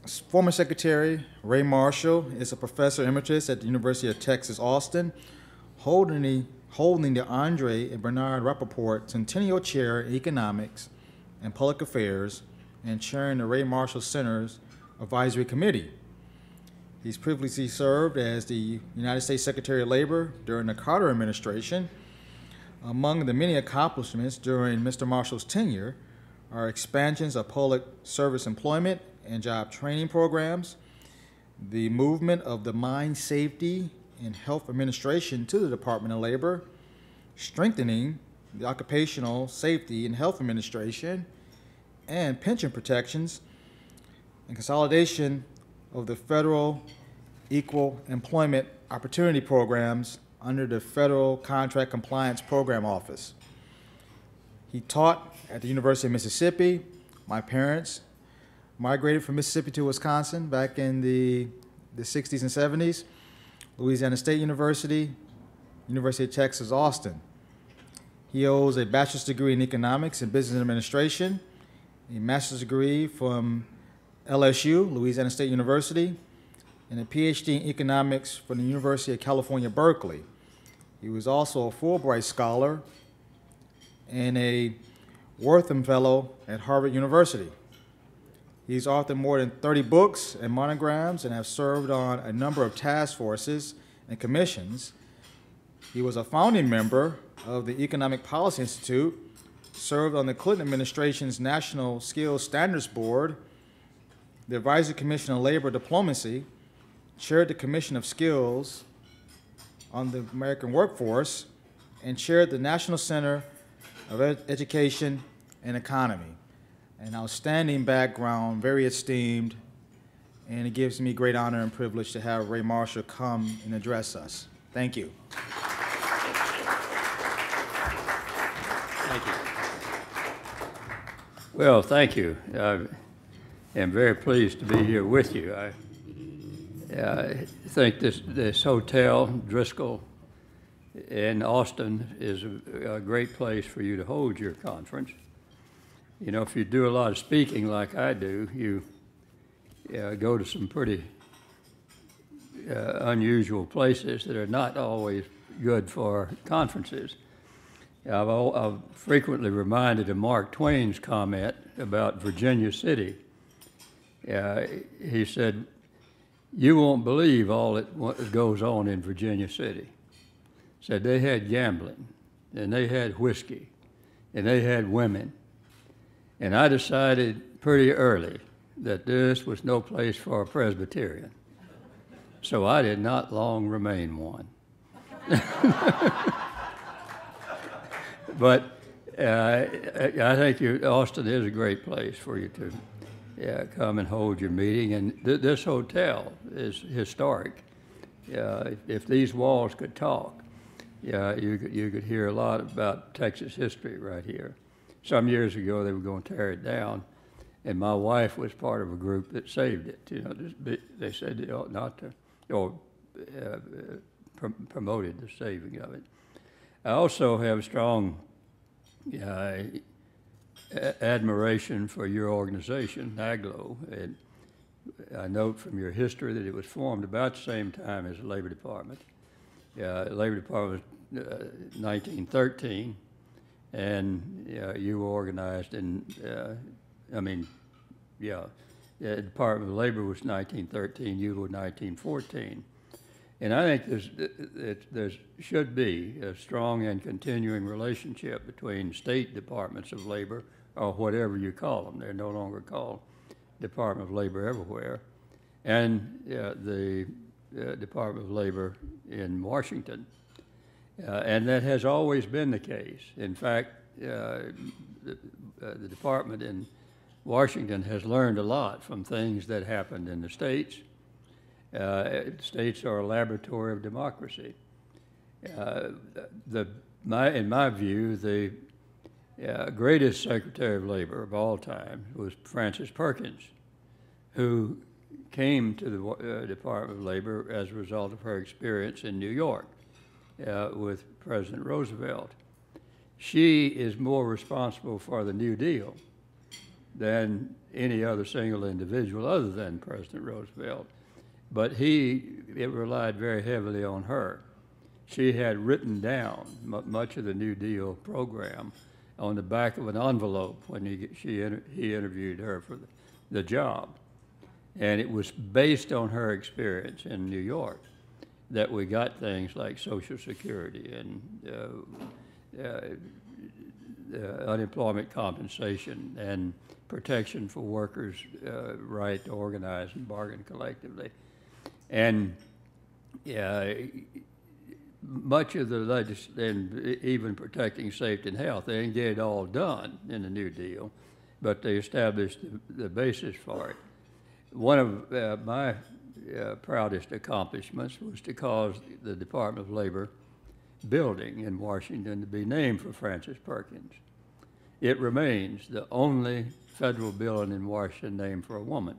Former Secretary Ray Marshall is a Professor Emeritus at the University of Texas, Austin, holding the Andre and Bernard Rappaport Centennial Chair in Economics and Public Affairs and chairing the Ray Marshall Center's Advisory Committee. He's previously served as the United States Secretary of Labor during the Carter administration. Among the many accomplishments during Mr. Marshall's tenure are expansions of public service employment and job training programs, the movement of the Mine Safety and Health Administration to the Department of Labor, strengthening the Occupational Safety and Health Administration and pension protections, and consolidation of the federal equal employment opportunity programs under the Federal Contract Compliance Program Office. He taught at the University of Mississippi. My parents migrated from Mississippi to Wisconsin back in the 60s and 70s. Louisiana State University, University of Texas, Austin. He holds a bachelor's degree in economics and business administration, a master's degree from LSU, Louisiana State University, and a PhD in economics from the University of California, Berkeley. He was also a Fulbright Scholar and a Wortham Fellow at Harvard University. He's authored more than 30 books and monograms and has served on a number of task forces and commissions. He was a founding member of the Economic Policy Institute, served on the Clinton administration's National Skills Standards Board, the Advisory Commission on Labor Diplomacy, chaired the Commission of Skills on the American Workforce, and chaired the National Center of Education and Economy. An outstanding background, very esteemed, and it gives me great honor and privilege to have Ray Marshall come and address us. Thank you. Thank you. Well, thank you. I am very pleased to be here with you. I think this hotel, Driscoll, in Austin is a great place for you to hold your conference. You know, if you do a lot of speaking like I do, you go to some pretty unusual places that are not always good for conferences. I've frequently reminded of Mark Twain's comment about Virginia City. He said, "You won't believe all that goes on in Virginia City." Said they had gambling, and they had whiskey, and they had women. And I decided pretty early that this was no place for a Presbyterian. So I did not long remain one. But I think Austin is a great place for you to come and hold your meeting. And this hotel is historic. If these walls could talk, you could hear a lot about Texas history right here. Some years ago, they were going to tear it down, and my wife was part of a group that saved it. You know, they said they ought not to, or promoted the saving of it. I also have strong admiration for your organization, NAGLO. And I note from your history that it was formed about the same time as the Labor Department. The Labor Department was 1913, and you were organized in, the Department of Labor was 1913, you were 1914. And I think there should be a strong and continuing relationship between state departments of labor, or whatever you call them. They're no longer called Department of Labor everywhere, and the Department of Labor in Washington. And that has always been the case. In fact, the department in Washington has learned a lot from things that happened in the states. States are a laboratory of democracy. In my view, the greatest Secretary of Labor of all time was Frances Perkins, who came to the Department of Labor as a result of her experience in New York with President Roosevelt. She is more responsible for the New Deal than any other single individual other than President Roosevelt. But it relied very heavily on her. She had written down much of the New Deal program on the back of an envelope when he interviewed her for the job. And it was based on her experience in New York that we got things like Social Security and unemployment compensation and protection for workers' right to organize and bargain collectively. And much of the legislation, and even protecting safety and health, they didn't get it all done in the New Deal, but they established the basis for it. One of my proudest accomplishments was to cause the Department of Labor building in Washington to be named for Frances Perkins. It remains the only federal building in Washington named for a woman.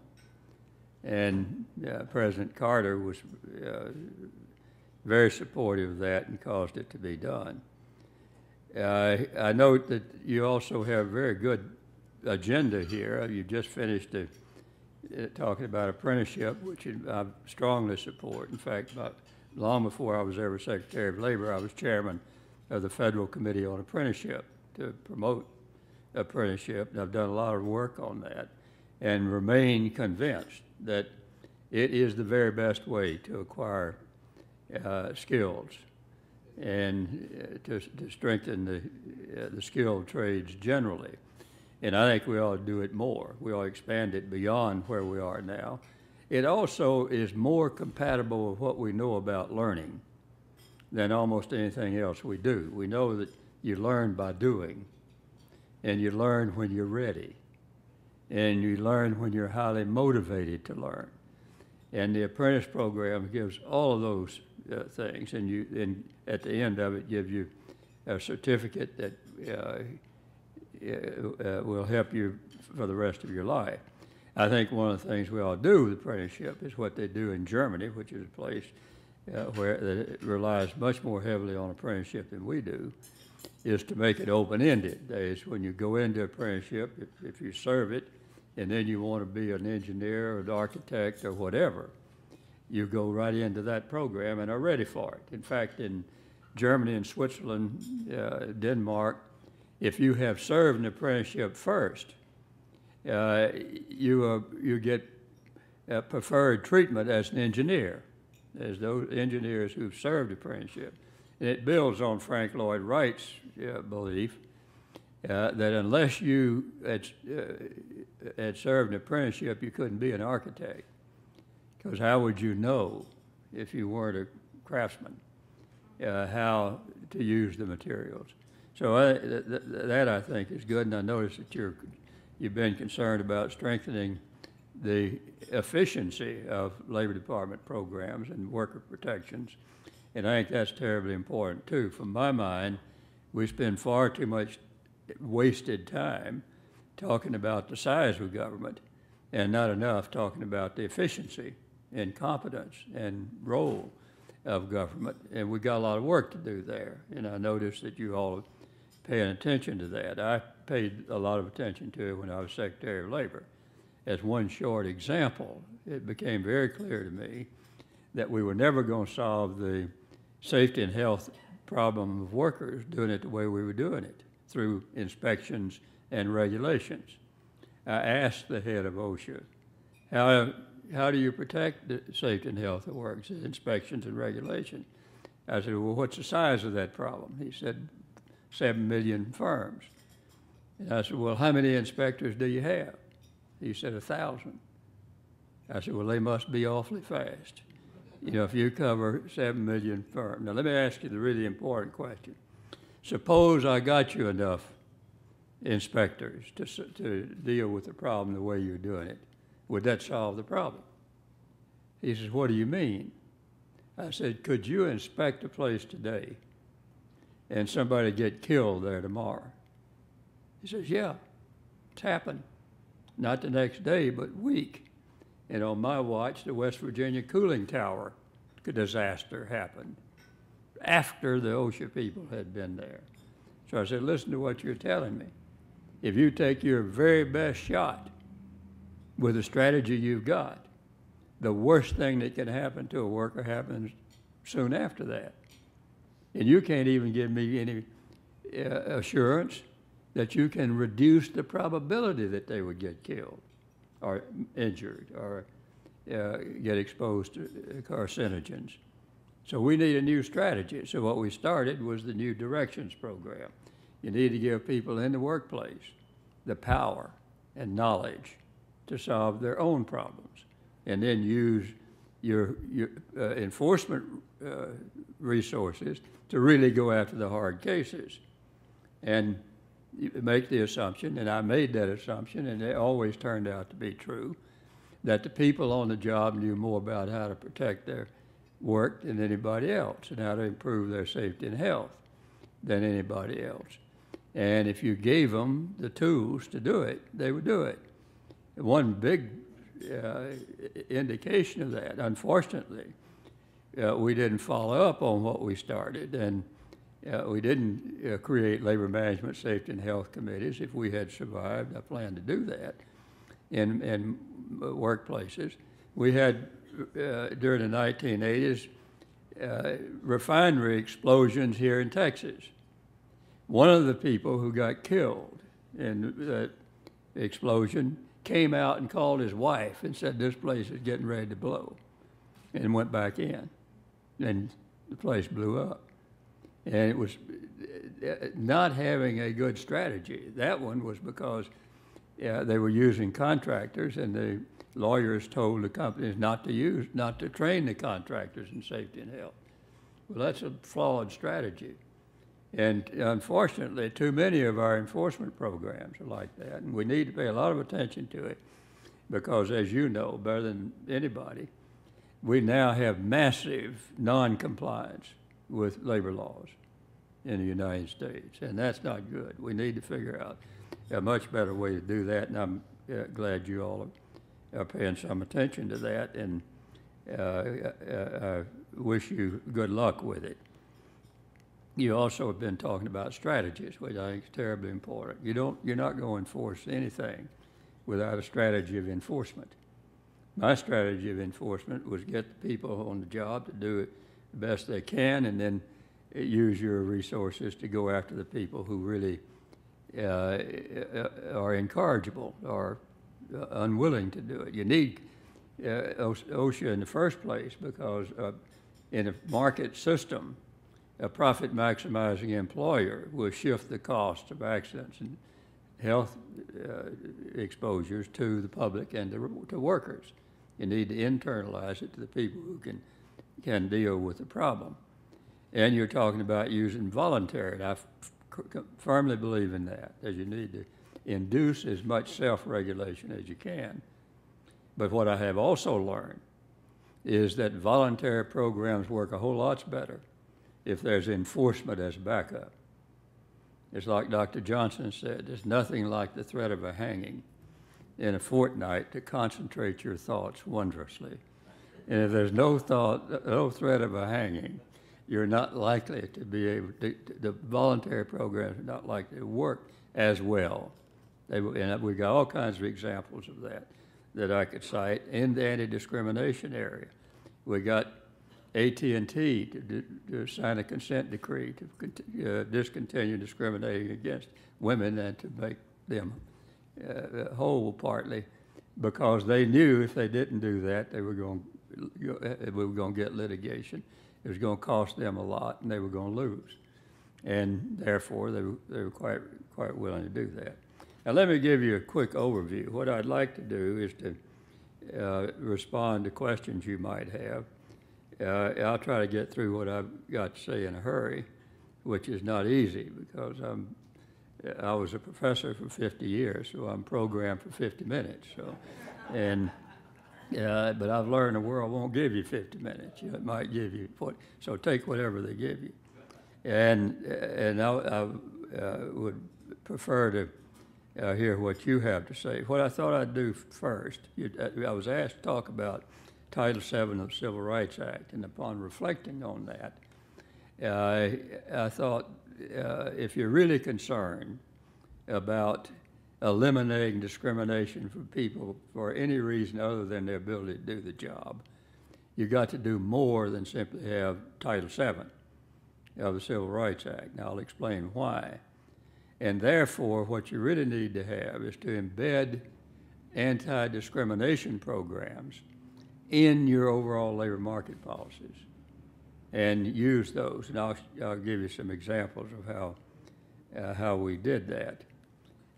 And President Carter was very supportive of that and caused it to be done. I note that you also have a very good agenda here. You just finished talking about apprenticeship, which I strongly support. In fact, long before I was ever Secretary of Labor, I was chairman of the Federal Committee on Apprenticeship to promote apprenticeship, and I've done a lot of work on that and remain convinced that it is the very best way to acquire skills and to strengthen the skilled trades generally. And I think we ought to do it more. We ought to expand it beyond where we are now. It also is more compatible with what we know about learning than almost anything else we do. We know that you learn by doing, and you learn when you're ready, and you learn when you're highly motivated to learn. And the apprentice program gives all of those things, and at the end of it gives you a certificate that will help you for the rest of your life. I think one of the things we ought to do with apprenticeship is what they do in Germany, which is a place where it relies much more heavily on apprenticeship than we do, is to make it open-ended. That is, when you go into apprenticeship, if you serve it, and then you want to be an engineer or an architect or whatever, you go right into that program and are ready for it. In fact, in Germany and Switzerland, Denmark, if you have served an apprenticeship first, you get preferred treatment as an engineer, as those engineers who've served apprenticeship. And it builds on Frank Lloyd Wright's belief that unless you had served an apprenticeship, you couldn't be an architect. Because how would you know, if you weren't a craftsman, how to use the materials? So that I think is good, and I notice that you've been concerned about strengthening the efficiency of Labor Department programs and worker protections, and I think that's terribly important too. From my mind, we spend far too much wasted time talking about the size of government and not enough talking about the efficiency and competence and role of government, and we got a lot of work to do there, and I noticed that you all paying attention to that. I paid a lot of attention to it when I was Secretary of Labor. As one short example, it became very clear to me that we were never going to solve the safety and health problem of workers doing it the way we were doing it, through inspections and regulations. I asked the head of OSHA, how do you protect the safety and health of workers, inspections and regulations? I said, well, what's the size of that problem? He said, 7 million firms. And I said, well, how many inspectors do you have? He said, 1,000. I said, well, they must be awfully fast. You know, if you cover 7 million firms. Now, let me ask you the really important question. Suppose I got you enough inspectors to deal with the problem the way you're doing it. Would that solve the problem? He says, what do you mean? I said, could you inspect a place today and somebody get killed there tomorrow? He says, yeah, it's happened. Not the next day, but week. And on my watch, the West Virginia cooling tower disaster happened after the OSHA people had been there. So I said, listen to what you're telling me. if you take your very best shot with the strategy you've got, the worst thing that can happen to a worker happens soon after that. And you can't even give me any assurance that you can reduce the probability that they would get killed or injured or get exposed to carcinogens. So we need a new strategy. So what we started was the New Directions program. You need to give people in the workplace the power and knowledge to solve their own problems, and then use your enforcement resources to really go after the hard cases. And you make the assumption, and I made that assumption, and it always turned out to be true, that the people on the job knew more about how to protect their work than anybody else and how to improve their safety and health than anybody else. And if you gave them the tools to do it, they would do it. One big indication of that, unfortunately, we didn't follow up on what we started, and we didn't create labor management, safety, and health committees. If we had survived, I plan to do that in workplaces. We had, during the 1980s, refinery explosions here in Texas. One of the people who got killed in that explosion came out and called his wife and said, "This place is getting ready to blow," and went back in, and the place blew up. And it was not having a good strategy. That one was because they were using contractors, and the lawyers told the companies not to train the contractors in safety and health. Well, that's a flawed strategy. And unfortunately, too many of our enforcement programs are like that, and we need to pay a lot of attention to it because, as you know better than anybody, we now have massive non-compliance with labor laws in the United States, and that's not good. We need to figure out a much better way to do that, and I'm glad you all are paying some attention to that, and I wish you good luck with it. You also have been talking about strategies, which I think is terribly important. You're not going to enforce anything without a strategy of enforcement. My strategy of enforcement was get the people on the job to do it the best they can, and then use your resources to go after the people who really are incorrigible or unwilling to do it. You need OSHA in the first place because in a market system, a profit-maximizing employer will shift the cost of accidents and health exposures to the public and to workers. You need to internalize it to the people who can deal with the problem. And you're talking about using voluntary, and I firmly believe in that, as you need to induce as much self-regulation as you can. But what I have also learned is that voluntary programs work a whole lot better if there's enforcement as backup. It's like Dr. Johnson said, there's nothing like the threat of a hanging in a fortnight to concentrate your thoughts wondrously. And if there's no threat of a hanging, you're not likely to be able to, the voluntary programs are not likely to work as well. And we got all kinds of examples of that I could cite in the anti-discrimination area. We got AT&T to sign a consent decree to discontinue discriminating against women and to make them whole partly because they knew if they didn't do that, we were going to get litigation. It was going to cost them a lot, and they were going to lose. And therefore, they were quite willing to do that. Now, let me give you a quick overview. What I'd like to do is to respond to questions you might have. I'll try to get through what I've got to say in a hurry, which is not easy because I was a professor for 50 years, so I'm programmed for 50 minutes. So, but I've learned the world won't give you 50 minutes. It might give you 40, so take whatever they give you. And I would prefer to hear what you have to say. What I thought I'd do first, I was asked to talk about Title VII of the Civil Rights Act, and upon reflecting on that, I thought if you're really concerned about eliminating discrimination for people for any reason other than their ability to do the job. You got to do more than simply have Title VII of the Civil Rights Act. Now I'll explain why. And therefore, what you really need to have is to embed anti-discrimination programs in your overall labor market policies and use those. And I'll give you some examples of how we did that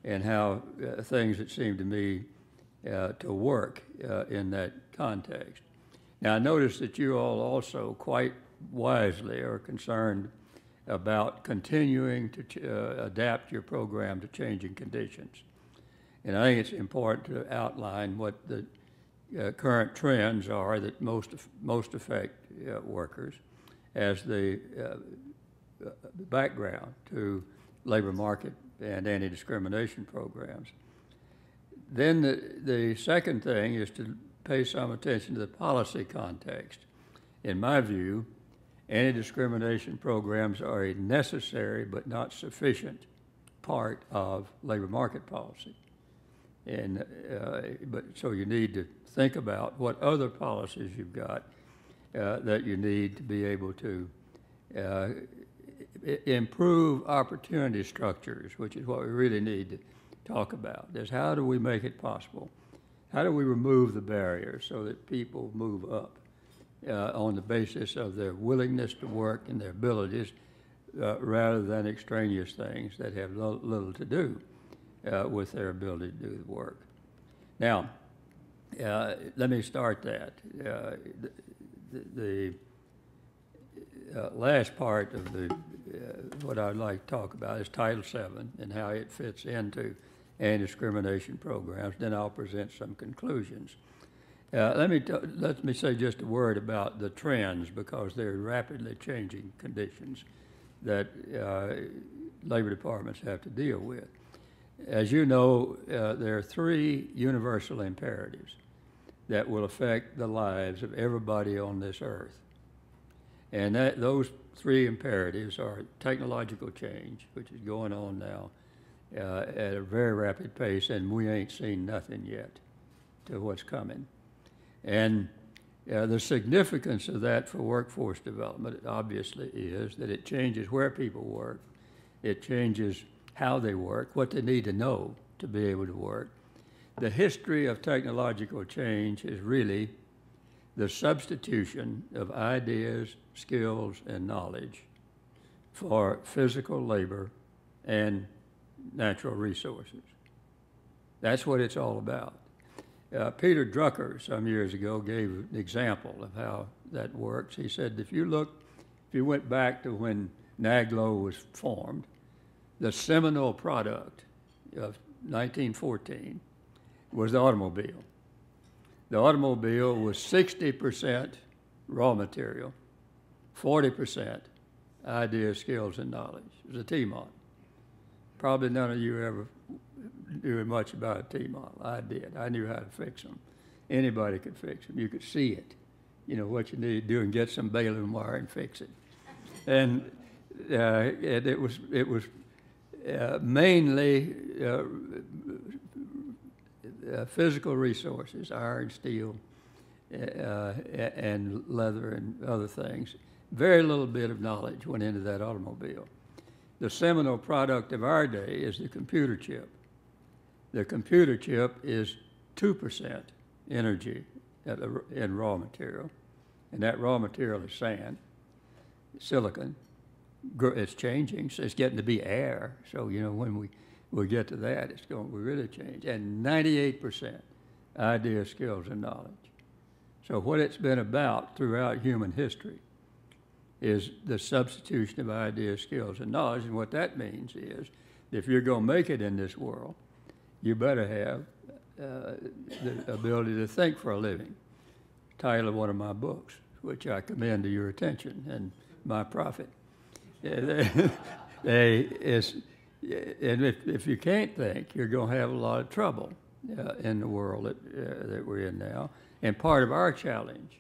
and how things that seem to me to work in that context. Now, I notice that you all also quite wisely are concerned about continuing to adapt your program to changing conditions. And I think it's important to outline what the current trends are that most affect workers as the background to labor market and anti-discrimination programs. Then the second thing is to pay some attention to the policy context. In my view, anti-discrimination programs are a necessary but not sufficient part of labor market policy. And so you need to think about what other policies you've got that you need to be able to improve opportunity structures, which is what we really need to talk about. Is how do we make it possible? How do we remove the barriers so that people move up on the basis of their willingness to work and their abilities rather than extraneous things that have little to do with their ability to do the work. Now, let me start that. The last part of what I'd like to talk about is Title VII and how it fits into anti-discrimination programs. Then I'll present some conclusions. Let me say just a word about the trends, because they're rapidly changing conditions that labor departments have to deal with. As you know, there are three universal imperatives that will affect the lives of everybody on this earth. And those three imperatives are technological change, which is going on now at a very rapid pace, and we ain't seen nothing yet to what's coming. And the significance of that for workforce development obviously is that it changes where people work, it changes how they work, what they need to know to be able to work. The history of technological change is really the substitution of ideas, skills, and knowledge for physical labor and natural resources. That's what it's all about. Peter Drucker, some years ago, gave an example of how that works. He said, if you went back to when NAGLO was formed, the seminal product of 1914 was the automobile. The automobile was 60% raw material, 40% ideas, skills, and knowledge. It was a T-model. Probably none of you ever knew much about a T-model. I did. I knew how to fix them. Anybody could fix them. You could see it, what you need to do, and get some baling wire and fix it. And it was mainly physical resources, iron, steel, and leather and other things. Very little bit of knowledge went into that automobile. The seminal product of our day is the computer chip. The computer chip is 2% energy in raw material, and that raw material is sand, silicon. It's changing, so it's getting to be air. So, when we get to that, it's going to really change. And 98% ideas, skills, and knowledge. So what it's been about throughout human history is the substitution of ideas, skills, and knowledge. And what that means is, if you're going to make it in this world, you better have the ability to think for a living. Title of one of my books, which I commend to your attention, and my prophet. And if you can't think, you're going to have a lot of trouble in the world that we're in now. And part of our challenge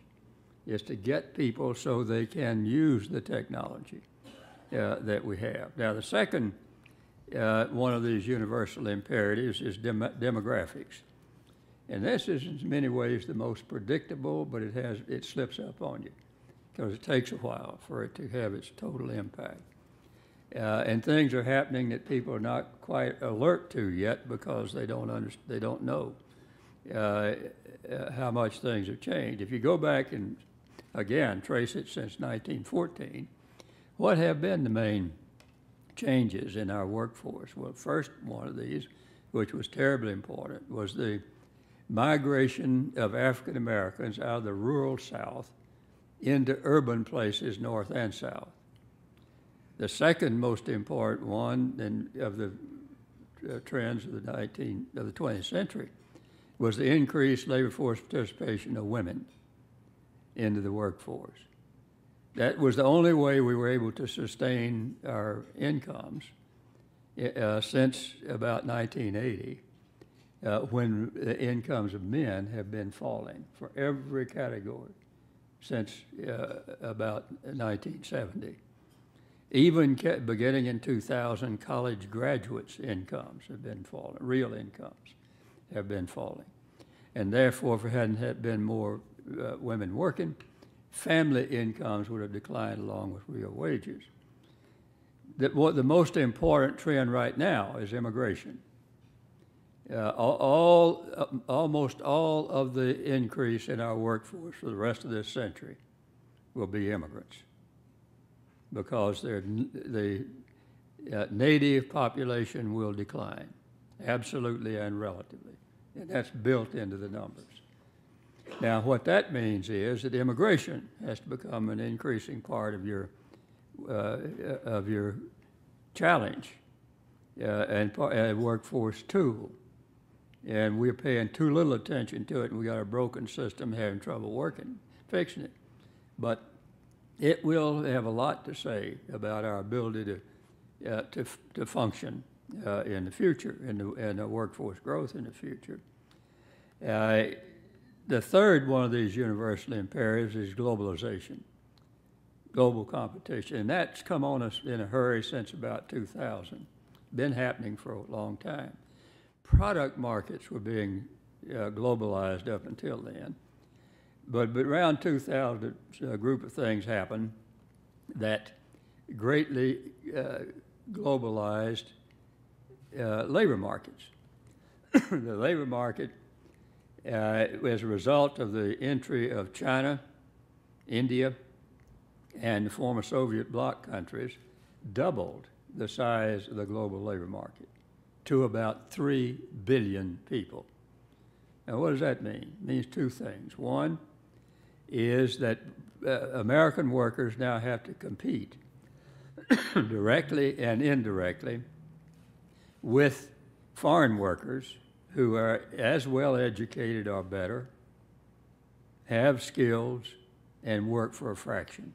is to get people so they can use the technology that we have. Now, the second one of these universal imperatives is demographics. And this is in many ways the most predictable, but it slips up on you because it takes a while for it to have its total impact. And things are happening that people are not quite alert to yet because they don't know how much things have changed. If you go back and, again, trace it since 1914, what have been the main changes in our workforce? Well, first one of these, which was terribly important, was the migration of African Americans out of the rural South into urban places, North and South. The second most important one of the trends of the 20th century was the increased labor force participation of women into the workforce. That was the only way we were able to sustain our incomes since about 1980, when the incomes of men have been falling for every category since about 1970. Even beginning in 2000, college graduates' incomes have been falling, real incomes have been falling. And therefore, if there hadn't been more women working, family incomes would have declined along with real wages. The most important trend right now is immigration. Almost all of the increase in our workforce for the rest of this century will be immigrants, because the native population will decline, absolutely and relatively, and that's built into the numbers. Now, what that means is that immigration has to become an increasing part of your challenge and a workforce tool. And we're paying too little attention to it, and we got a broken system, having trouble fixing it. But it will have a lot to say about our ability to function in the future, and the workforce growth in the future. The third one of these universal imperatives is globalization, global competition, and that's come on us in a hurry since about 2000. Been happening for a long time. Product markets were being globalized up until then. But around 2000, a group of things happened that greatly globalized labor markets. The labor market, as a result of the entry of China, India, and the former Soviet bloc countries, doubled the size of the global labor market to about 3 billion people. Now, what does that mean? It means two things. One is that American workers now have to compete directly and indirectly with foreign workers who are as well educated or better, have skills, and work for a fraction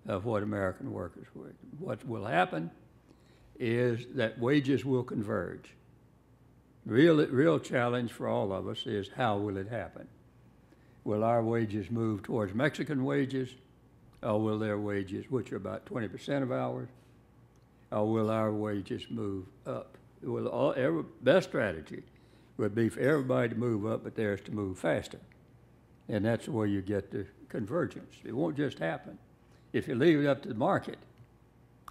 of what American workers would. What will happen is that wages will converge. Real challenge for all of us is, how will it happen? Will our wages move towards Mexican wages, or will their wages, which are about 20% of ours, or will our wages move up? Best strategy would be for everybody to move up, but theirs to move faster. And that's where you get the convergence. It won't just happen. If you leave it up to the market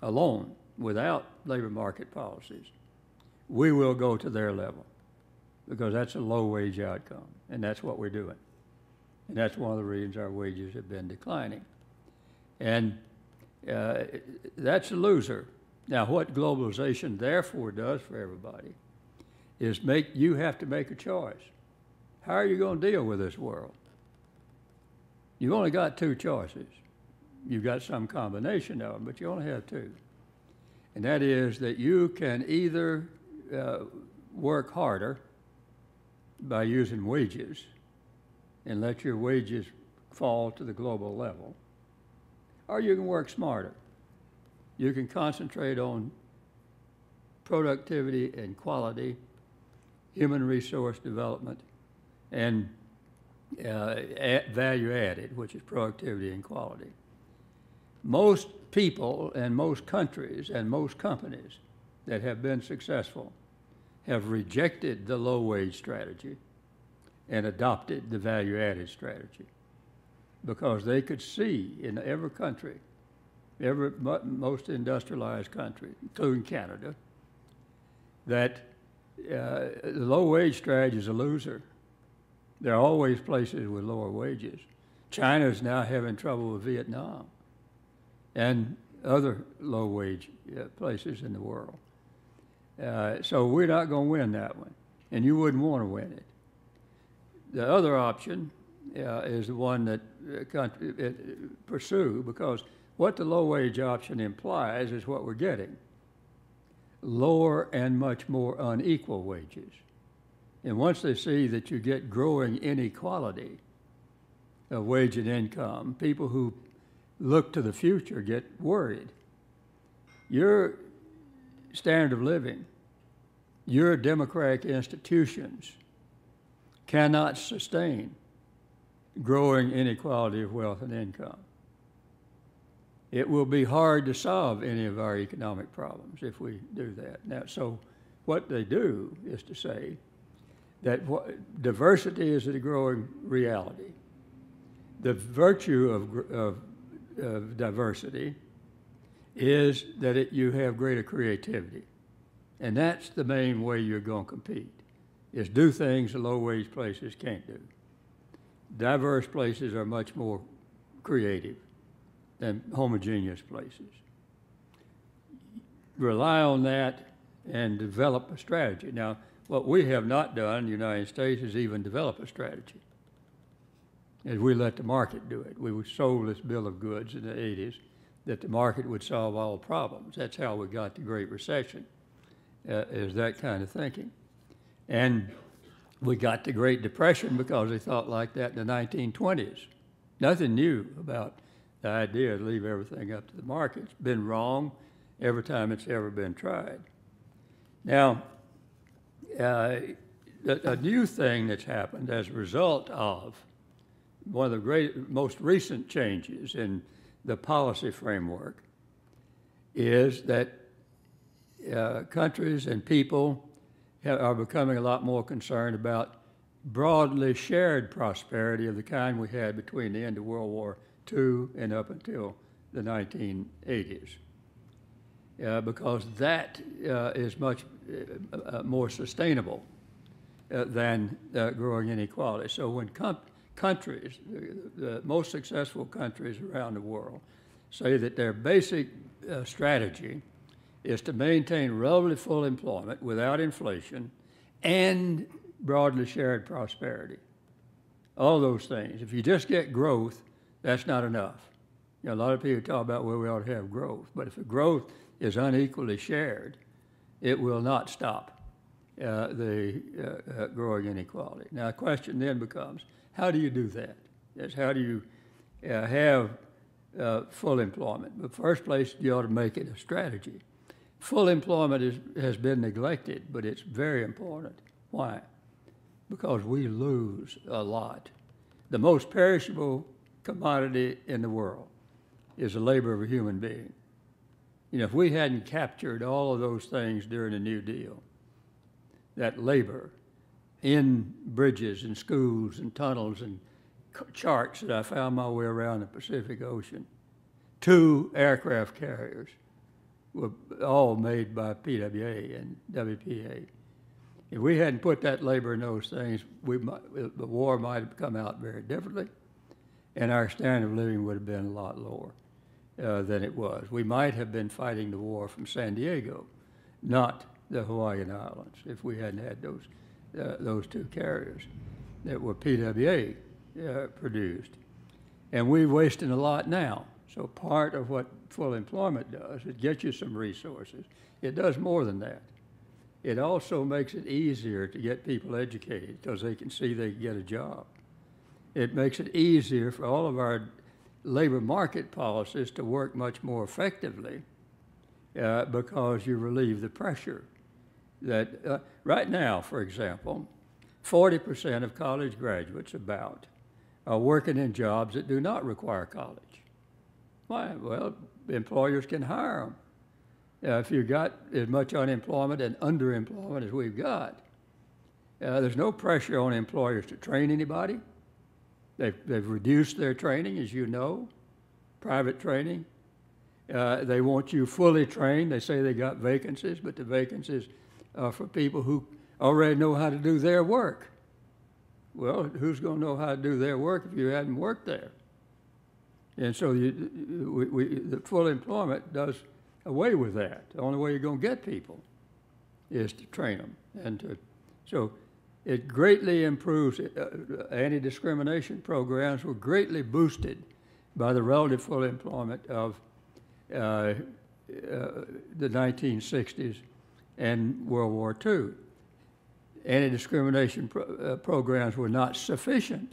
alone, without labor market policies, we will go to their level, because that's a low-wage outcome, and that's what we're doing. And that's one of the reasons our wages have been declining. And that's a loser. Now, what globalization therefore does for everybody is you have to make a choice. How are you going to deal with this world? You've only got two choices. You've got some combination of them, but you only have two. And that is that you can either work harder by using wages and let your wages fall to the global level, or you can work smarter. You can concentrate on productivity and quality, human resource development, and value added, which is productivity and quality. Most people and most countries and most companies that have been successful have rejected the low-wage strategy and adopted the value-added strategy, because they could see in every country, most industrialized country, including Canada, that the low-wage strategy is a loser. There are always places with lower wages. China is now having trouble with Vietnam and other low-wage places in the world. So we're not going to win that one, and you wouldn't want to win it. The other option is the one that countries pursue, because what the low-wage option implies is what we're getting: lower and much more unequal wages. And once they see that you get growing inequality of wage and income, people who look to the future get worried. Your standard of living, your democratic institutions cannot sustain growing inequality of wealth and income. It will be hard to solve any of our economic problems if we do that. Now, so what they do is to say that diversity is a growing reality. The virtue of diversity is that you have greater creativity. And that's the main way you're going to compete, is do things the low-wage places can't do. Diverse places are much more creative than homogeneous places. Rely on that and develop a strategy. Now, what we have not done in the United States is even develop a strategy. As we let the market do it. We sold this bill of goods in the 80s that the market would solve all problems. That's how we got the Great Recession, is that kind of thinking. And we got the Great Depression because they thought like that in the 1920s. Nothing new about the idea to leave everything up to the market. It's been wrong every time it's ever been tried. Now, a new thing that's happened as a result of one of the most recent changes in the policy framework is that countries and people are becoming a lot more concerned about broadly shared prosperity of the kind we had between the end of World War II and up until the 1980s. Because that is much more sustainable than growing inequality. So when countries, the most successful countries around the world, say that their basic strategy is to maintain relatively full employment without inflation and broadly shared prosperity. All those things. If you just get growth, that's not enough. You know, a lot of people talk about, well, we ought to have growth, but if the growth is unequally shared, it will not stop the growing inequality. Now, the question then becomes, how do you do that? Yes, how do you have full employment? The first place, you ought to make it a strategy. Full employment has been neglected, but it's very important. Why? Because we lose a lot. The most perishable commodity in the world is the labor of a human being. You know, if we hadn't captured all of those things during the New Deal, that labor in bridges and schools and tunnels and charts that I found my way around the Pacific Ocean, 2 aircraft carriers were all made by PWA and WPA. If we hadn't put that labor in those things, the war might have come out very differently, and our standard of living would have been a lot lower than it was. We might have been fighting the war from San Diego, not the Hawaiian Islands, if we hadn't had those 2 carriers that were PWA produced. And we're wasting a lot now. So part of what full employment does, it gets you some resources. It does more than that. It also makes it easier to get people educated because they can see they can get a job. It makes it easier for all of our labor market policies to work much more effectively because you relieve the pressure. That right now, for example, 40% of college graduates are working in jobs that do not require college. Why? Well, employers can hire them. If you've got as much unemployment and underemployment as we've got, there's no pressure on employers to train anybody. They've reduced their training, as you know, private training. They want you fully trained. They say they got vacancies, but the vacancies are for people who already know how to do their work. Well, who's going to know how to do their work if you hadn't worked there? And so the full employment does away with that. The only way you're going to get people is to train them. So it greatly improves, anti-discrimination programs were greatly boosted by the relative full employment of the 1960s and World War II. Anti-discrimination programs were not sufficient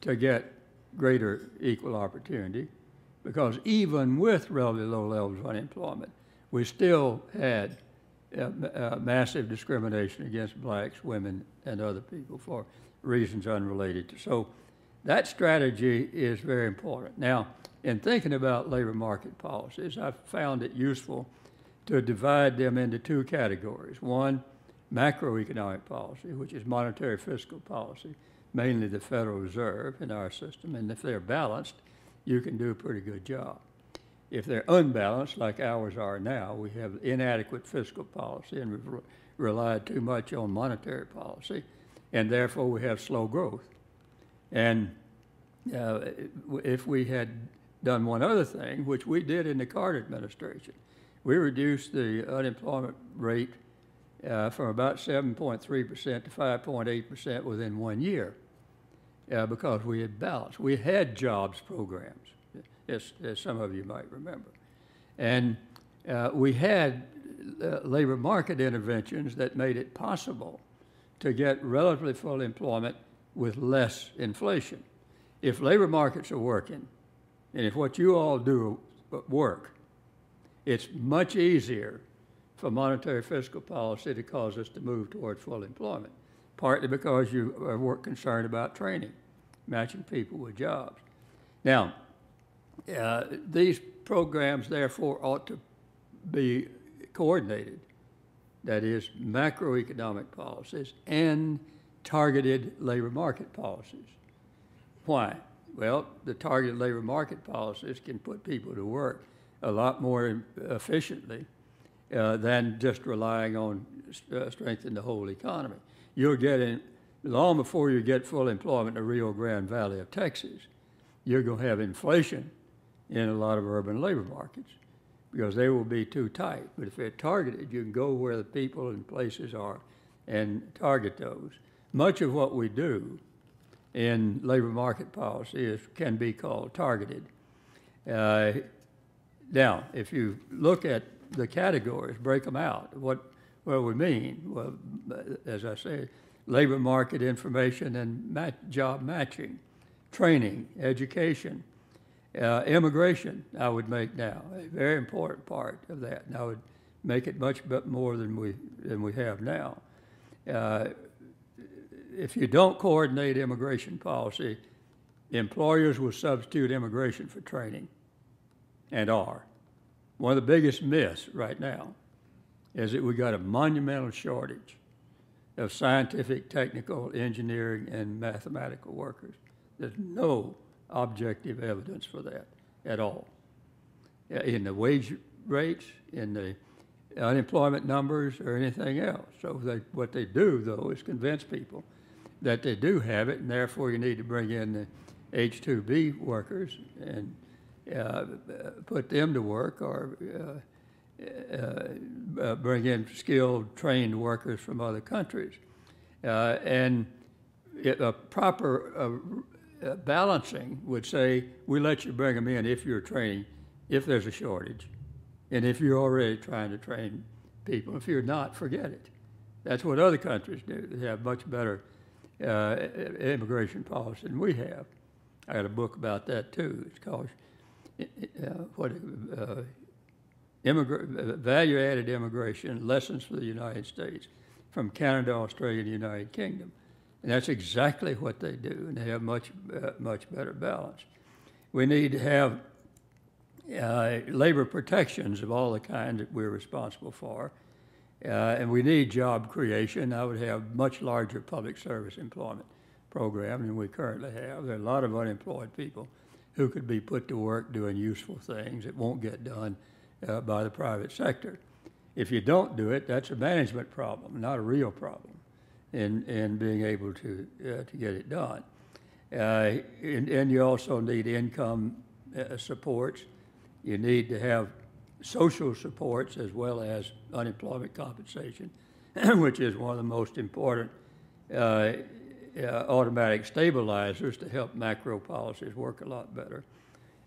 to get greater equal opportunity, because even with relatively low levels of unemployment, we still had massive discrimination against blacks, women, and other people for reasons unrelated to. So that strategy is very important. Now, in thinking about labor market policies, I've found it useful to divide them into two categories. One, macroeconomic policy, which is monetary fiscal policy, mainly the Federal Reserve in our system, and if they're balanced, you can do a pretty good job. If they're unbalanced, like ours are now, we have inadequate fiscal policy and we've relied too much on monetary policy, and therefore we have slow growth. And if we had done one other thing, which we did in the Carter administration, we reduced the unemployment rate from about 7.3% to 5.8% within 1 year because we had balance. We had jobs programs, as some of you might remember. And we had labor market interventions that made it possible to get relatively full employment with less inflation. If labor markets are working, and if what you all do work, it's much easier for monetary fiscal policy to cause us to move toward full employment, partly because you are concerned about training, matching people with jobs. Now, these programs, therefore, ought to be coordinated. That is, macroeconomic policies and targeted labor market policies. Why? Well, the targeted labor market policies can put people to work a lot more efficiently than just relying on strengthening the whole economy. You're getting, long before you get full employment in the Rio Grande Valley of Texas, you're going to have inflation in a lot of urban labor markets because they will be too tight. But if they're targeted, you can go where the people and places are and target those. Much of what we do in labor market policy can be called targeted. Now, if you look at the categories, break them out, what we mean? Well, as I say, labor market information and job matching, training, education, immigration, I would make now a very important part of that, and I would make it much more than we have now. If you don't coordinate immigration policy, employers will substitute immigration for training, and are. One of the biggest myths right now is that we got a monumental shortage of scientific, technical, engineering, and mathematical workers. There's no objective evidence for that at all. In the wage rates, in the unemployment numbers, or anything else. So what they do, though, is convince people that they do have it, and therefore you need to bring in the H-2B workers and put them to work, or bring in skilled, trained workers from other countries. And a proper balancing would say, we let you bring them in if you're training, if there's a shortage, and if you're already trying to train people. If you're not, forget it. That's what other countries do. They have much better immigration policy than we have. I got a book about that too. It's called Value-Added Immigration, Lessons for the United States, from Canada, Australia, and the United Kingdom. And that's exactly what they do, and they have much better balance. We need to have labor protections of all the kind that we're responsible for. And we need job creation. I would have much larger public service employment program than we currently have. There are a lot of unemployed people who could be put to work doing useful things that won't get done by the private sector. If you don't do it, that's a management problem, not a real problem in being able to get it done. And you also need income supports. You need to have social supports as well as unemployment compensation, which is one of the most important automatic stabilizers to help macro policies work a lot better.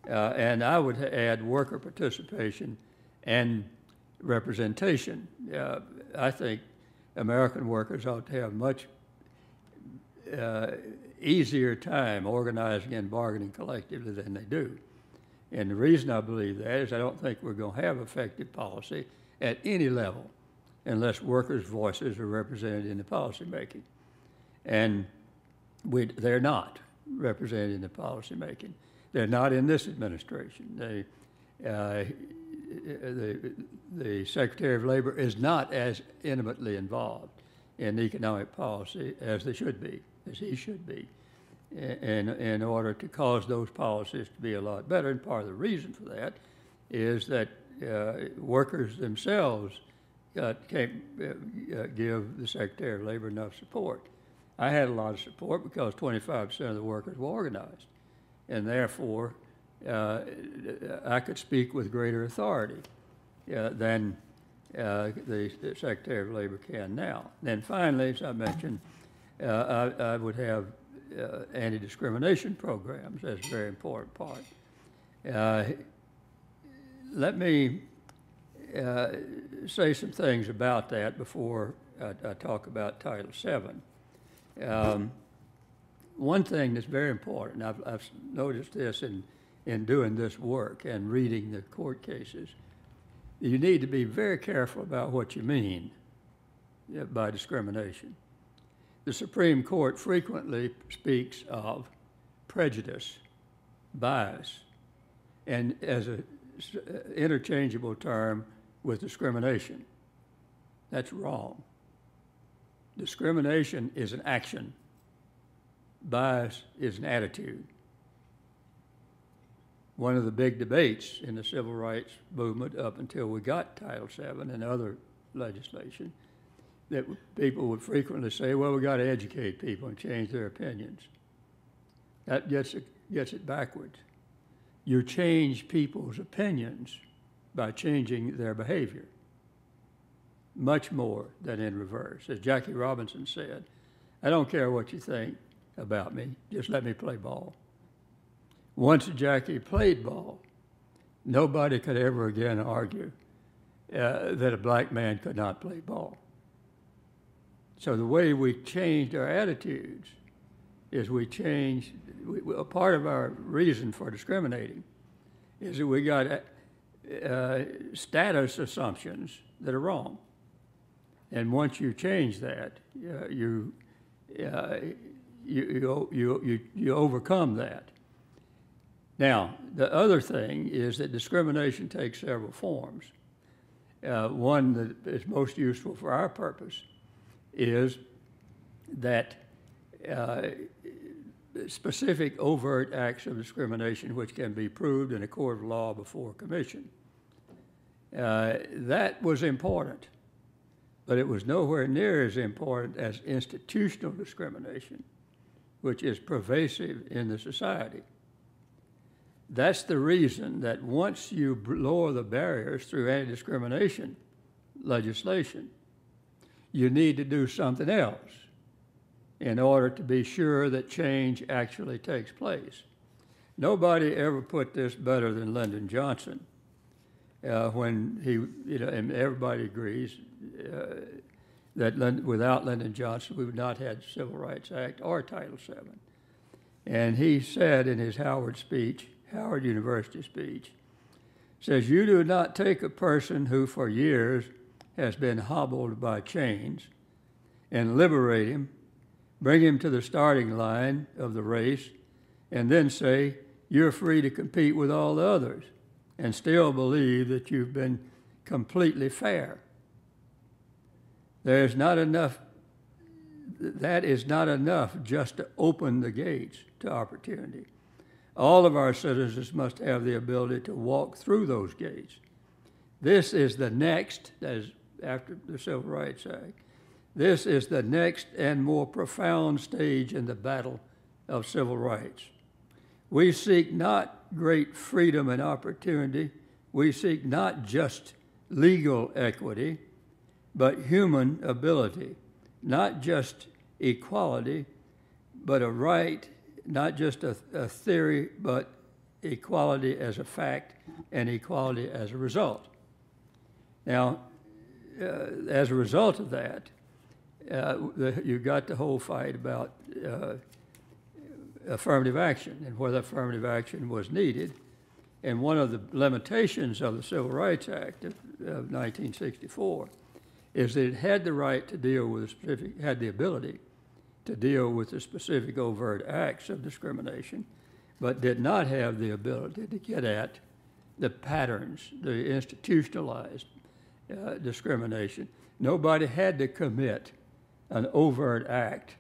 And I would add worker participation and representation. I think American workers ought to have much easier time organizing and bargaining collectively than they do. And the reason I believe that is I don't think we're going to have effective policy at any level unless workers' voices are represented in the policy making. And they're not represented in the policy making. They're not in this administration. The Secretary of Labor is not as intimately involved in economic policy as they should be, as he should be, in order to cause those policies to be a lot better. And part of the reason for that is that workers themselves can't give the Secretary of Labor enough support. I had a lot of support because 25% of the workers were organized, and therefore I could speak with greater authority than the Secretary of Labor can now. Then finally, as I mentioned, I would have anti-discrimination programs as a very important part. Let me say some things about that before I talk about Title VII. One thing that's very important, I've noticed this in doing this work and reading the court cases, you need to be very careful about what you mean by discrimination. The Supreme Court frequently speaks of prejudice, bias, and as an interchangeable term with discrimination. That's wrong. Discrimination is an action. Bias is an attitude. One of the big debates in the civil rights movement up until we got Title VII and other legislation, that people would frequently say, well, we got to educate people and change their opinions. That gets it backwards. You change people's opinions by changing their behavior, much more than in reverse. As Jackie Robinson said, I don't care what you think about me, just let me play ball. Once Jackie played ball, nobody could ever again argue that a black man could not play ball. So the way we changed our attitudes is a part of our reason for discriminating is that we got status assumptions that are wrong. And once you change that, you overcome that. Now, the other thing is that discrimination takes several forms. One that is most useful for our purpose is that specific overt acts of discrimination which can be proved in a court of law before a commission. That was important, but it was nowhere near as important as institutional discrimination, which is pervasive in the society. That's the reason that once you lower the barriers through anti-discrimination legislation, you need to do something else in order to be sure that change actually takes place. Nobody ever put this better than Lyndon Johnson when he, and everybody agrees that without Lyndon Johnson, we would not have the Civil Rights Act or Title VII. And he said in his Howard University speech, says, you do not take a person who for years has been hobbled by chains and liberate him, bring him to the starting line of the race, and then say, you're free to compete with all the others and still believe that you've been completely fair. There's not enough, that is not enough just to open the gates to opportunity. All of our citizens must have the ability to walk through those gates. This is the next, as after the Civil Rights Act, this is the next and more profound stage in the battle of civil rights. We seek not great freedom and opportunity. We seek not just legal equity, but human ability, not just equality, but a right, not just a theory, but equality as a fact and equality as a result. Now, as a result of that, you got the whole fight about affirmative action and whether affirmative action was needed. And one of the limitations of the Civil Rights Act of 1964 is that it had the right to deal with had the ability to deal with the specific overt acts of discrimination, but did not have the ability to get at the patterns, the institutionalized discrimination. Nobody had to commit an overt act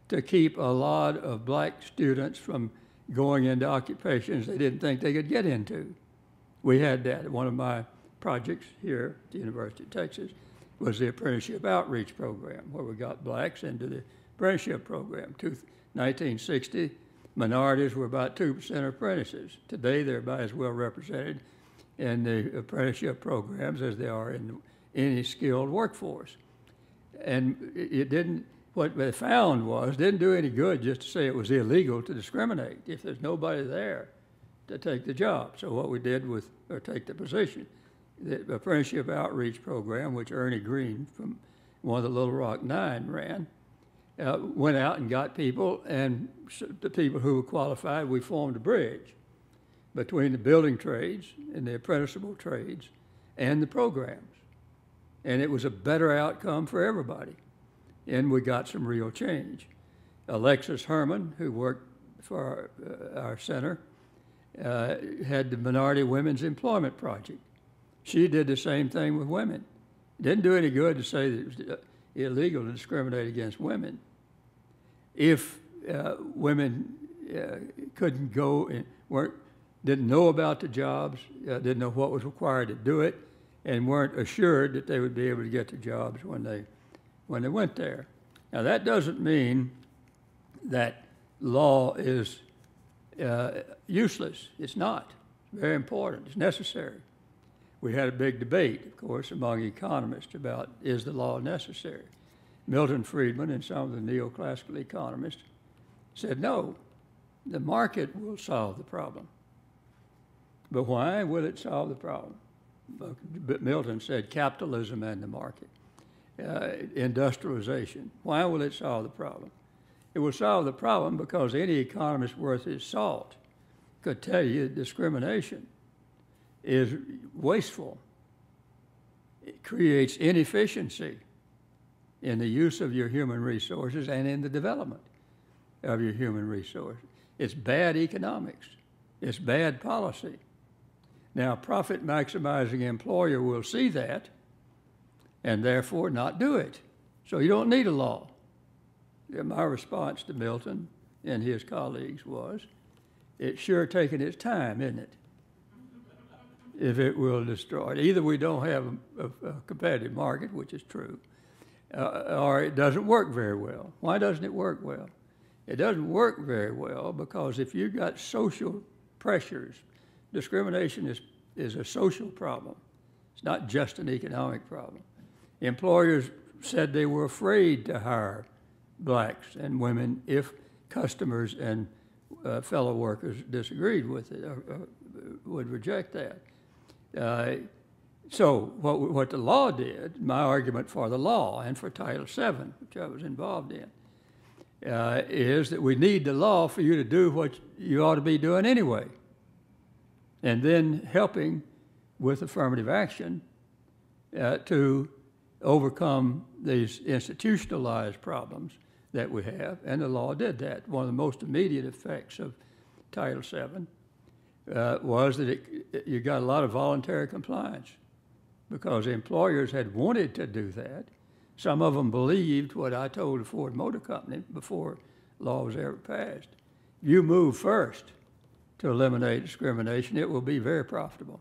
to keep a lot of black students from going into occupations they didn't think they could get into. We had that. One of my projects here at the University of Texas was the apprenticeship outreach program, where we got blacks into the apprenticeship program. 1960, minorities were about 2% of apprentices. Today, they're about as well represented in the apprenticeship programs as they are in any skilled workforce. And it didn't, what they found was, didn't do any good just to say it was illegal to discriminate if there's nobody there to take the job. So what we did was, or take the position, the apprenticeship outreach program, which Ernie Green from one of the Little Rock Nine ran, went out and got people, and the people who were qualified, we formed a bridge between the building trades and the apprenticeable trades and the programs. And it was a better outcome for everybody. And we got some real change. Alexis Herman, who worked for our center, had the Minority Women's Employment Project. She did the same thing with women. It didn't do any good to say that it was illegal to discriminate against women. If women couldn't go and didn't know about the jobs, didn't know what was required to do it, and weren't assured that they would be able to get the jobs when they went there. Now, that doesn't mean that law is useless. It's not. It's very important. It's necessary. We had a big debate, of course, among economists about, is the law necessary? Milton Friedman and some of the neoclassical economists said, no, the market will solve the problem. But why will it solve the problem? But Milton said capitalism and the market, industrialization. Why will it solve the problem? It will solve the problem because any economist worth his salt could tell you discrimination is wasteful. It creates inefficiency in the use of your human resources and in the development of your human resources. It's bad economics. It's bad policy. Now, a profit-maximizing employer will see that and therefore not do it. So you don't need a law. My response to Milton and his colleagues was, it's sure taking its time, isn't it? If it will destroy it. Either we don't have a competitive market, which is true, or it doesn't work very well. Why doesn't it work well? It doesn't work very well because if you've got social pressures, discrimination is a social problem. It's not just an economic problem. Employers said they were afraid to hire blacks and women if customers and fellow workers disagreed with it or would reject that. So what the law did, my argument for the law and for Title VII, which I was involved in, is that we need the law for you to do what you ought to be doing anyway. And then helping with affirmative action to overcome these institutionalized problems that we have, and the law did that. One of the most immediate effects of Title VII was that you got a lot of voluntary compliance because employers had wanted to do that. Some of them believed what I told the Ford Motor Company before law was ever passed. You move first to eliminate discrimination, it will be very profitable.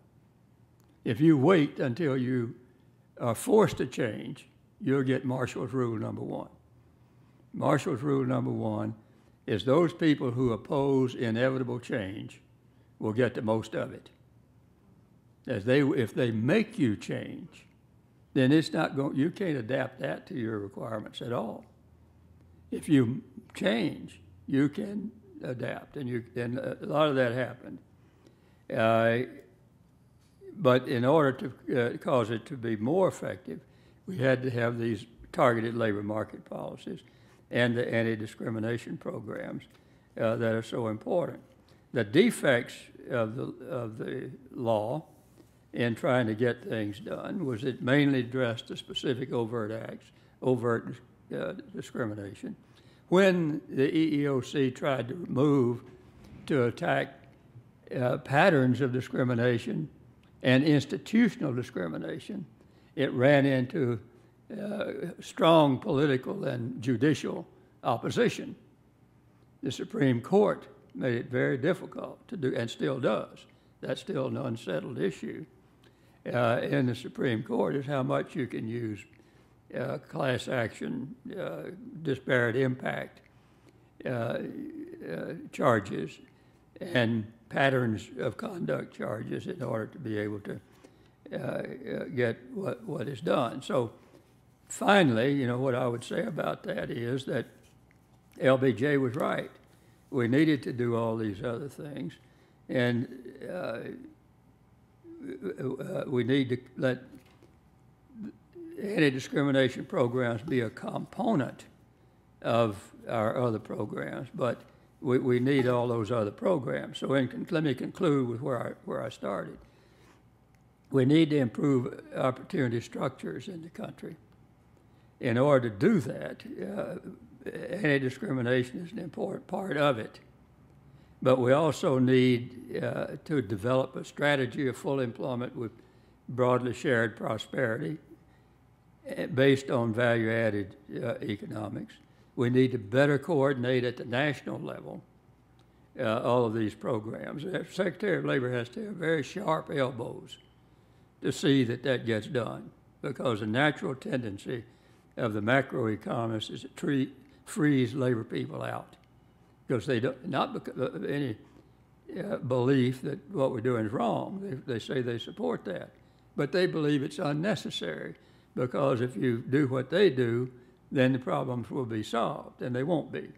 If you wait until you are forced to change, you'll get Marshall's Rule number 1. Marshall's Rule number 1 is those people who oppose inevitable change will get the most of it. If they make you change, then it's not going, you can't adapt that to your requirements at all. If you change, you can adapt, and a lot of that happened. But in order to cause it to be more effective, we had to have these targeted labor market policies and the anti-discrimination programs that are so important. The defects of the law in trying to get things done was it mainly addressed the specific overt discrimination. When the EEOC tried to attack patterns of discrimination and institutional discrimination, it ran into strong political and judicial opposition. The Supreme Court made it very difficult to do, and still does. That's still an unsettled issue in the Supreme Court, is how much you can use class action, disparate impact charges and patterns of conduct charges in order to be able to get what is done. So finally, what I would say about that is that LBJ was right. We needed to do all these other things, and we need to let anti-discrimination programs be a component of our other programs, but we need all those other programs. So let me conclude with where I started. We need to improve opportunity structures in the country. In order to do that, anti-discrimination is an important part of it. But we also need to develop a strategy of full employment with broadly shared prosperity based on value-added economics. We need to better coordinate at the national level all of these programs. The Secretary of Labor has to have very sharp elbows to see that that gets done, because a natural tendency of the macroeconomists is to freeze labor people out, because they don't, not because of any belief that what we're doing is wrong. They say they support that, but they believe it's unnecessary, because if you do what they do, then the problems will be solved, and they won't be.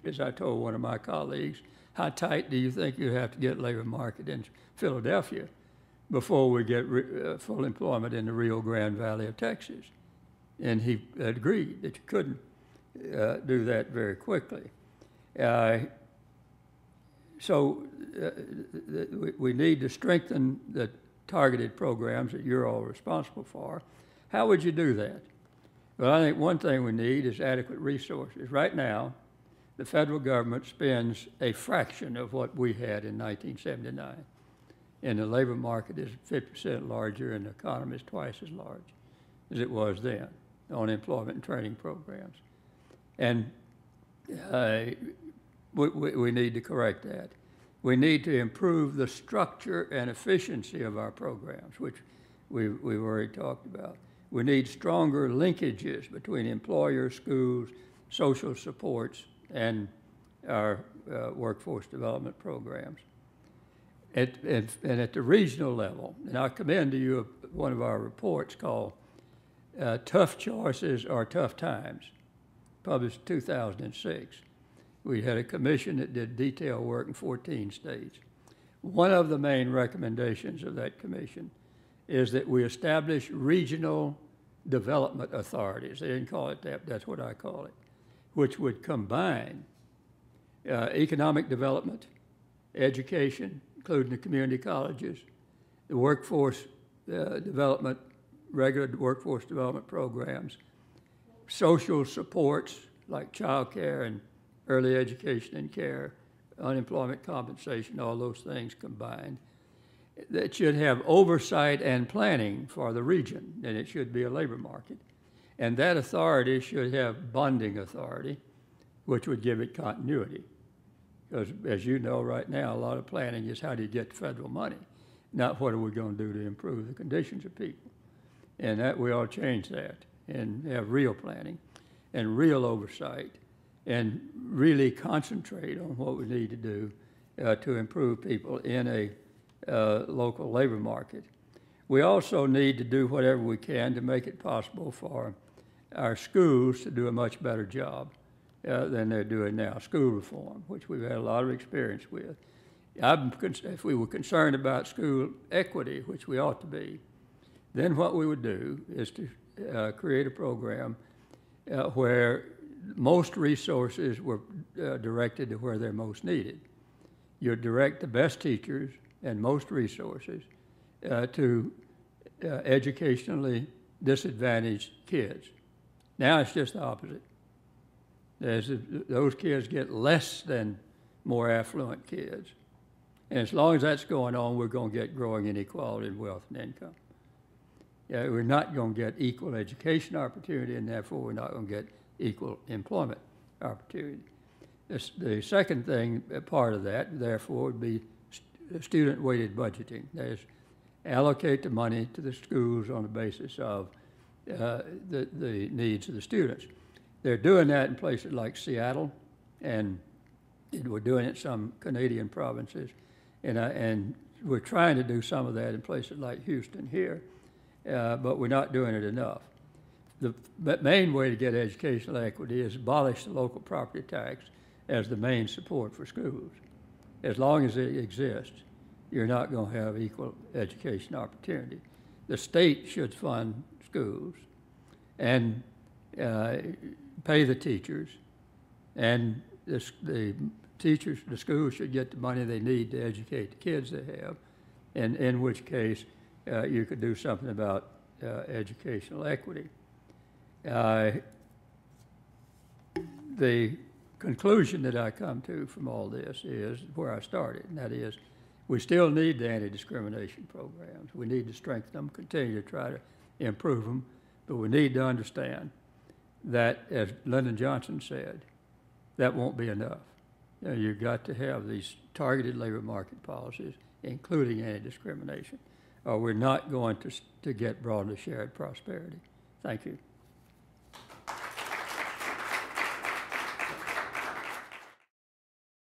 As I told one of my colleagues, how tight do you think you have to get labor market in Philadelphia before we get full employment in the Rio Grande Valley of Texas? And he agreed that you couldn't do that very quickly. So we need to strengthen the targeted programs that you're all responsible for. How would you do that? Well, I think one thing we need is adequate resources. Right now, the federal government spends a fraction of what we had in 1979. And the labor market is 50% larger, and the economy is twice as large as it was then on employment and training programs. And we need to correct that. We need to improve the structure and efficiency of our programs, which we've already talked about. We need stronger linkages between employers, schools, social supports, and our workforce development programs. And at the regional level, and I commend to you one of our reports called Tough Choices or Tough Times, published in 2006. We had a commission that did detailed work in 14 states. One of the main recommendations of that commission is that we establish regional development authorities. They didn't call it that, that's what I call it, which would combine economic development, education, including the community colleges, the workforce development, regular workforce development programs, social supports like child care and early education and care, unemployment compensation, all those things combined, that should have oversight and planning for the region, and it should be a labor market. And that authority should have bonding authority, which would give it continuity. Because as you know right now, a lot of planning is how do you get federal money, not what are we going to do to improve the conditions of people. And that we ought to change that and have real planning and real oversight and really concentrate on what we need to do to improve people in a local labor market. We also need to do whatever we can to make it possible for our schools to do a much better job than they're doing now. School reform, which we've had a lot of experience with. If we were concerned about school equity, which we ought to be, then what we would do is to create a program where most resources were directed to where they're most needed. You direct the best teachers and most resources to educationally disadvantaged kids. Now it's just the opposite. Those kids get less than more affluent kids. And as long as that's going on, we're going to get growing inequality in wealth and income. We're not going to get equal education opportunity, and therefore we're not going to get equal employment opportunity. The second thing, part of that, therefore, would be student-weighted budgeting. That is, allocate the money to the schools on the basis of the needs of the students. They're doing that in places like Seattle, and we're doing it in some Canadian provinces, and we're trying to do some of that in places like Houston here, but we're not doing it enough. The main way to get educational equity is abolish the local property tax as the main support for schools. As long as it exists, you're not going to have equal education opportunity. The state should fund schools and pay the teachers, and the schools should get the money they need to educate the kids they have, and in which case you could do something about educational equity. The conclusion that I come to from all this is where I started, and that is we still need the anti-discrimination programs. We need to strengthen them, continue to try to improve them, but we need to understand that, as Lyndon Johnson said, that won't be enough. You've got to have these targeted labor market policies, including anti-discrimination, or we're not going to get broadly shared prosperity. Thank you.